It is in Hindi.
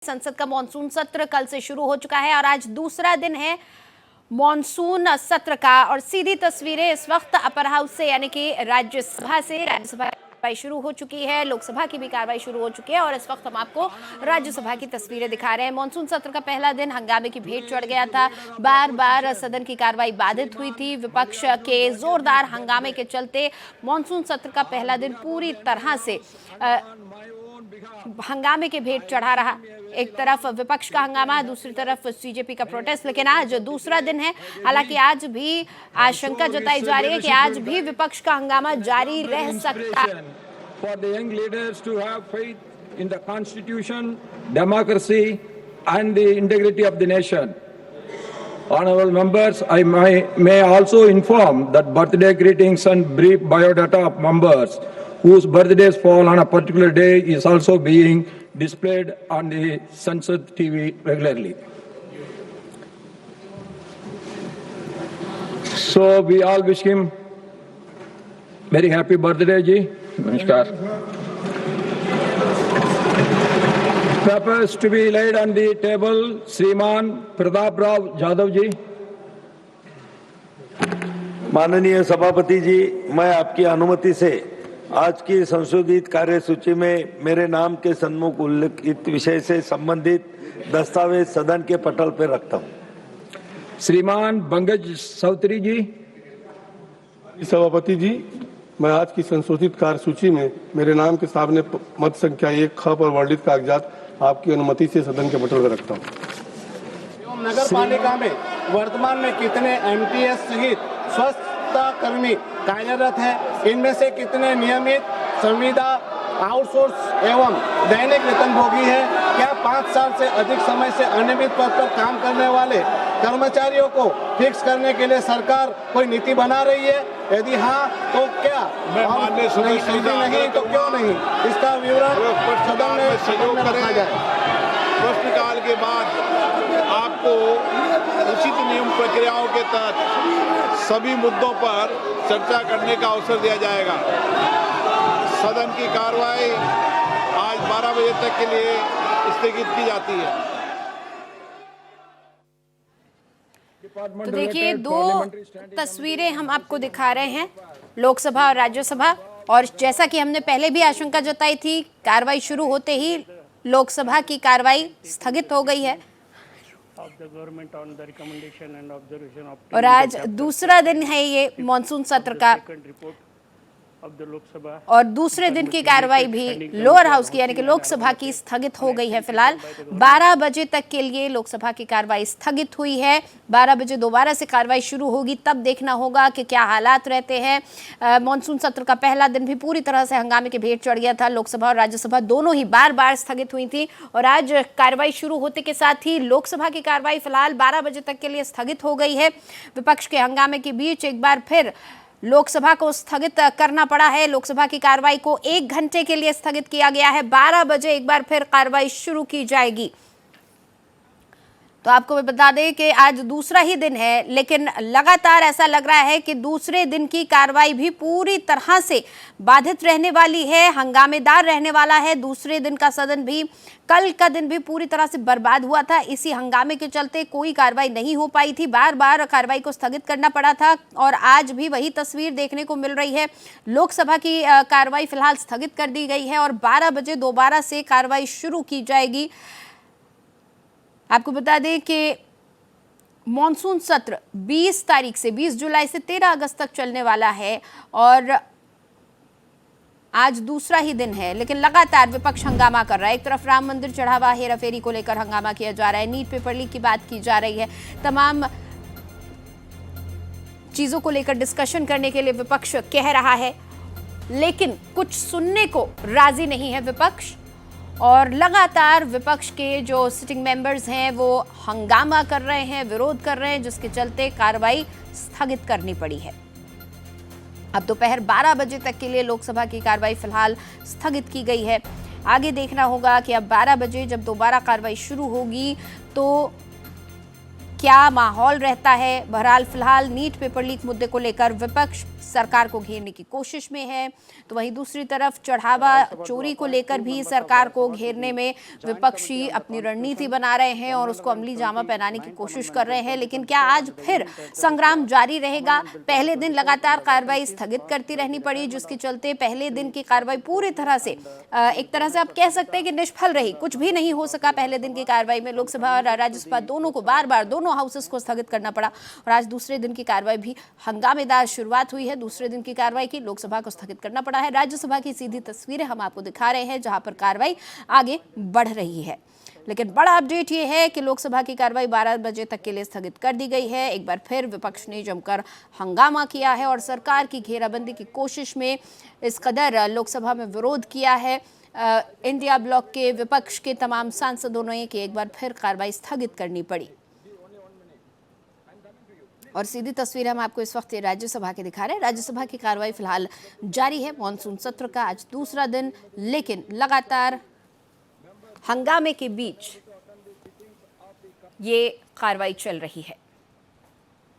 संसद का मॉनसून सत्र कल से शुरू हो चुका है और आज दूसरा दिन है मॉनसून सत्र का। और सीधी तस्वीरें इस वक्त अपर हाउस से यानी कि राज्यसभा से। राज्यसभा की कार्रवाई शुरू हो चुकी है, लोकसभा की भी कार्रवाई शुरू हो चुकी है और इस वक्त हम आपको राज्यसभा की तस्वीरें दिखा रहे हैं। मॉनसून सत्र का पहला दिन हंगामे की भेंट चढ़ गया था। बार बार सदन की कार्रवाई बाधित हुई थी। विपक्ष के जोरदार हंगामे के चलते मॉनसून सत्र का पहला दिन पूरी तरह से हंगामे के भेंट चढ़ा रहा। एक तरफ विपक्ष का हंगामा, दूसरी तरफ बीजेपी का प्रोटेस्ट। लेकिन आज दूसरा दिन है, हालांकि आज भी आशंका जताई जा रही है कि आज भी विपक्ष का हंगामा जारी रह सकता है। For the young leaders to have faith in the constitution, democracy and the integrity of the nation. Honorable members, I may also inform that birthday greetings and brief biodata of members whose birthdays fall on a particular day is also being displayed on the Sansad TV regularly. So we all wish him very happy birthday, Ji. Namaskar. Papers to be laid on the table, Sriman Pratap Rao Jadhav Ji. माननीय सभापति जी, मैं आपकी अनुमति से आज की संशोधित कार्यसूची में मेरे नाम के सन्मुख उल्लिखित विषय से संबंधित दस्तावेज सदन के पटल पर रखता हूं। श्रीमान पंकज चौधरी जी। सभापति जी, मैं आज की संशोधित कार्यसूची में मेरे नाम के सामने मत संख्या 1 ख पर वर्णित कागजात आपकी अनुमति से सदन के पटल पर रखता हूं। नगर पालिका में वर्तमान में कितने एमटीएस सहित स्वच्छता कर्मी कार्यरत हैं, इनमें से कितने नियमित संविदा आउटसोर्स एवं दैनिक वेतनभोगी है? क्या 5 साल से अधिक समय से अनियमित पद पर काम करने वाले कर्मचारियों को फिक्स करने के लिए सरकार कोई नीति बना रही है? यदि हाँ तो क्या? नहीं तो क्यों नहीं? इसका विवरण सदन में रखा जाए। प्रश्नकाल के बाद आपको उचित नियम प्रक्रियाओं के तहत सभी मुद्दों पर चर्चा करने का अवसर दिया जाएगा। सदन की कार्रवाई आज 12 बजे तक के लिए स्थगित की जाती है। तो देखिए, 2 तस्वीरें हम आपको दिखा रहे हैं, लोकसभा और राज्यसभा। और जैसा कि हमने पहले भी आशंका जताई थी, कार्रवाई शुरू होते ही लोकसभा की कार्रवाई स्थगित हो गई है और आज दूसरा दिन है ये मॉनसून सत्र का। और दूसरे दिन की कार्रवाई भी लोअर हाउस की यानी कि लोकसभा की स्थगित हो गई है। फिलहाल 12 बजे तक के लिए लोकसभा की कार्रवाई स्थगित हुई है। 12 बजे दोबारा से कार्रवाई शुरू होगी, तब देखना होगा कि क्या हालात रहते हैं। मॉनसून सत्र का पहला दिन भी पूरी तरह से हंगामे के भेंट चढ़ गया था। लोकसभा और राज्यसभा दोनों ही बार बार स्थगित हुई थी और आज कार्रवाई शुरू होते के साथ ही लोकसभा की कार्रवाई फिलहाल 12 बजे तक के लिए स्थगित हो गई है। विपक्ष के हंगामे के बीच एक बार फिर लोकसभा को स्थगित करना पड़ा है। लोकसभा की कार्रवाई को 1 घंटे के लिए स्थगित किया गया है। 12 बजे एक बार फिर कार्रवाई शुरू की जाएगी। तो आपको मैं बता दें कि आज दूसरा ही दिन है, लेकिन लगातार ऐसा लग रहा है कि दूसरे दिन की कार्रवाई भी पूरी तरह से बाधित रहने वाली है, हंगामेदार रहने वाला है। दूसरे दिन का सदन भी, कल का दिन भी पूरी तरह से बर्बाद हुआ था। इसी हंगामे के चलते कोई कार्रवाई नहीं हो पाई थी, बार बार कार्रवाई को स्थगित करना पड़ा था और आज भी वही तस्वीर देखने को मिल रही है। लोकसभा की कार्रवाई फिलहाल स्थगित कर दी गई है और 12 बजे दोबारा से कार्रवाई शुरू की जाएगी। आपको बता दें कि मॉनसून सत्र 20 तारीख से 20 जुलाई से 13 अगस्त तक चलने वाला है और आज दूसरा ही दिन है, लेकिन लगातार विपक्ष हंगामा कर रहा है। एक तरफ राम मंदिर चढ़ावा हेराफेरी को लेकर हंगामा किया जा रहा है, नीट पेपर लीक की बात की जा रही है, तमाम चीजों को लेकर डिस्कशन करने के लिए विपक्ष कह रहा है, लेकिन कुछ सुनने को राजी नहीं है विपक्ष। और लगातार विपक्ष के जो सिटिंग मेंबर्स हैं वो हंगामा कर रहे हैं, विरोध कर रहे हैं, जिसके चलते कार्रवाई स्थगित करनी पड़ी है। अब दोपहर 12 बजे तक के लिए लोकसभा की कार्रवाई फिलहाल स्थगित की गई है। आगे देखना होगा कि अब 12 बजे जब दोबारा कार्रवाई शुरू होगी तो क्या माहौल रहता है। बहरहाल फिलहाल नीट पेपर लीक मुद्दे को लेकर विपक्ष सरकार को घेरने की कोशिश में है, तो वहीं दूसरी तरफ चढ़ावा चोरी को लेकर भी सरकार को घेरने में विपक्षी अपनी रणनीति बना रहे हैं और उसको अमली जामा पहनाने की कोशिश कर रहे हैं। लेकिन क्या आज फिर संग्राम जारी रहेगा? पहले दिन लगातार कार्रवाई स्थगित करती रहनी पड़ी, जिसके चलते पहले दिन की कार्रवाई पूरी तरह से एक तरह से आप कह सकते हैं कि निष्फल रही। कुछ भी नहीं हो सका पहले दिन की कार्रवाई में। लोकसभा और राज्यसभा दोनों को बार बार दोनों हाउसेस को स्थगित करना पड़ा और आज दूसरे दिन की कार्रवाई भी हंगामेदार शुरुआत हुई है। दूसरे दिन की कार्रवाई की लोकसभा को स्थगित करना पड़ा है। राज्यसभा की सीधी तस्वीरें हम आपको दिखा रहे हैं, जहां पर कार्रवाई आगे बढ़ रही है। लेकिन बड़ा अपडेट ये है कि लोकसभा की कार्रवाई 12 बजे तक के लिए स्थगित कर दी गई है। एक बार फिर विपक्ष ने जमकर हंगामा किया है और सरकार की घेराबंदी की कोशिश में इस कदर लोकसभा में विरोध किया है। इंडिया ब्लॉक के विपक्ष के तमाम सांसदों ने कि एक बार फिर कार्रवाई स्थगित करनी पड़ी। और सीधी तस्वीर हम आपको इस वक्त राज्यसभा के दिखा रहे हैं। राज्यसभा की कार्रवाई फिलहाल जारी है। मॉनसून सत्र का आज दूसरा दिन, लेकिन लगातार हंगामे के बीच ये कार्रवाई चल रही है।